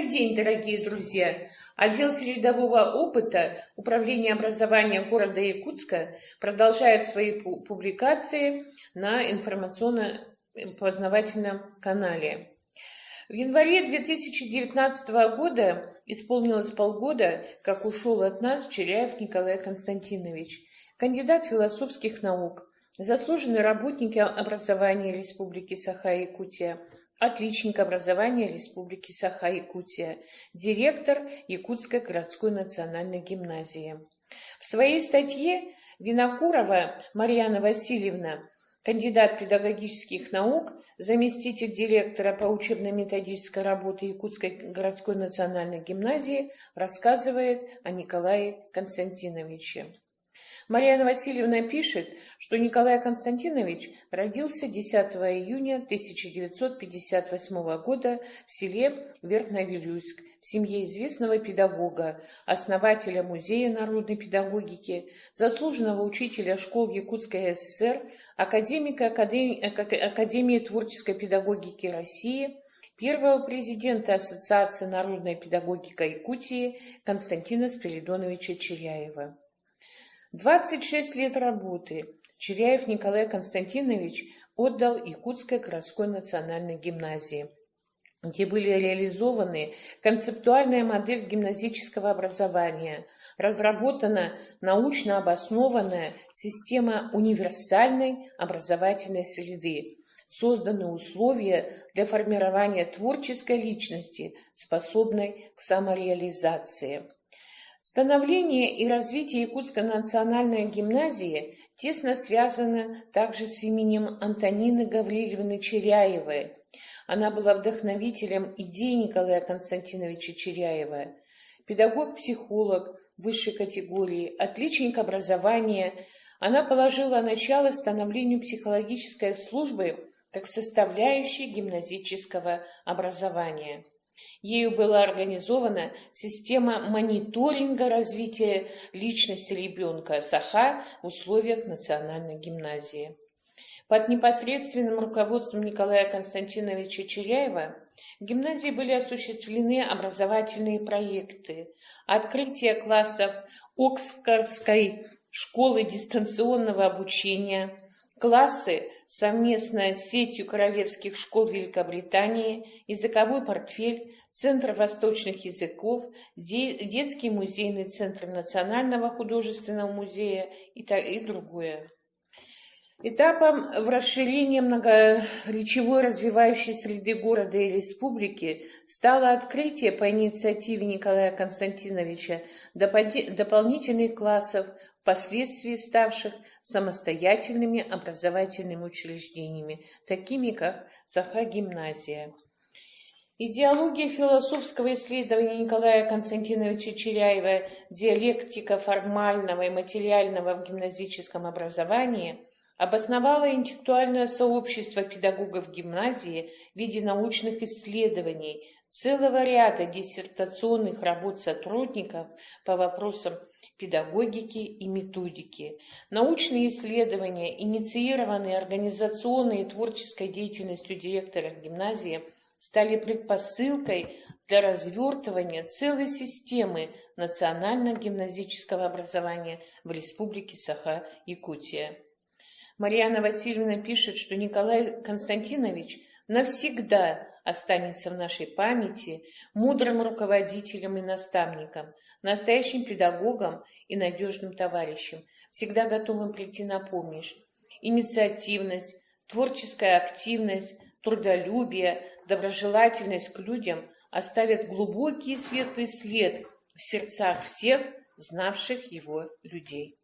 Добрый день, дорогие друзья! Отдел передового опыта Управления образования города Якутска продолжает свои публикации на информационно-познавательном канале. В январе 2019 года исполнилось полгода, как ушел от нас Черяев Николай Константинович, кандидат философских наук, заслуженный работник образования Республики Саха-Якутия, отличник образования Республики Саха-Якутия, директор Якутской городской национальной гимназии. В своей статье Винокурова Марьяна Васильевна, кандидат педагогических наук, заместитель директора по учебно-методической работе Якутской городской национальной гимназии, рассказывает о Николае Константиновиче. Марьяна Васильевна пишет, что Николай Константинович родился 10 июня 1958 года в селе Верхновилюйск в семье известного педагога, основателя Музея народной педагогики, заслуженного учителя школ Якутской ССР, академика Академии творческой педагогики России, первого президента Ассоциации народной педагогики Якутии Константина Спиридоновича Черяева. 26 лет работы Черяев Николай Константинович отдал Якутской городской национальной гимназии, где были реализованы концептуальная модель гимназического образования, разработана научно обоснованная система универсальной образовательной среды, созданы условия для формирования творческой личности, способной к самореализации. Становление и развитие Якутской национальной гимназии тесно связано также с именем Антонины Гавриловны Черяевой. Она была вдохновителем идей Николая Константиновича Черяева. Педагог-психолог высшей категории, отличник образования, она положила начало становлению психологической службы как составляющей гимназического образования. Ею была организована система мониторинга развития личности ребенка САХА в условиях национальной гимназии. Под непосредственным руководством Николая Константиновича Черяева в гимназии были осуществлены образовательные проекты, открытие классов Оксфордской школы дистанционного обучения, классы совместно с сетью королевских школ Великобритании, языковой портфель, Центр восточных языков, детский музейный центр Национального художественного музея и другое. Этапом в расширении многоречевой развивающей среды города и республики стало открытие по инициативе Николая Константиновича дополнительных классов, впоследствии ставших самостоятельными образовательными учреждениями, такими как Саха-гимназия. Идеология философского исследования Николая Константиновича Черяева «Диалектика формального и материального в гимназическом образовании» обосновала интеллектуальное сообщество педагогов гимназии в виде научных исследований, целого ряда диссертационных работ сотрудников по вопросам педагогики и методики. Научные исследования, инициированные организационной и творческой деятельностью директора гимназии, стали предпосылкой для развертывания целой системы национально-гимназического образования в Республике Саха-Якутия. Марьяна Васильевна пишет, что Николай Константинович навсегда останется в нашей памяти мудрым руководителем и наставником, настоящим педагогом и надежным товарищем, всегда готовым прийти на помощь. Инициативность, творческая активность, трудолюбие, доброжелательность к людям оставят глубокий и светлый след в сердцах всех знавших его людей.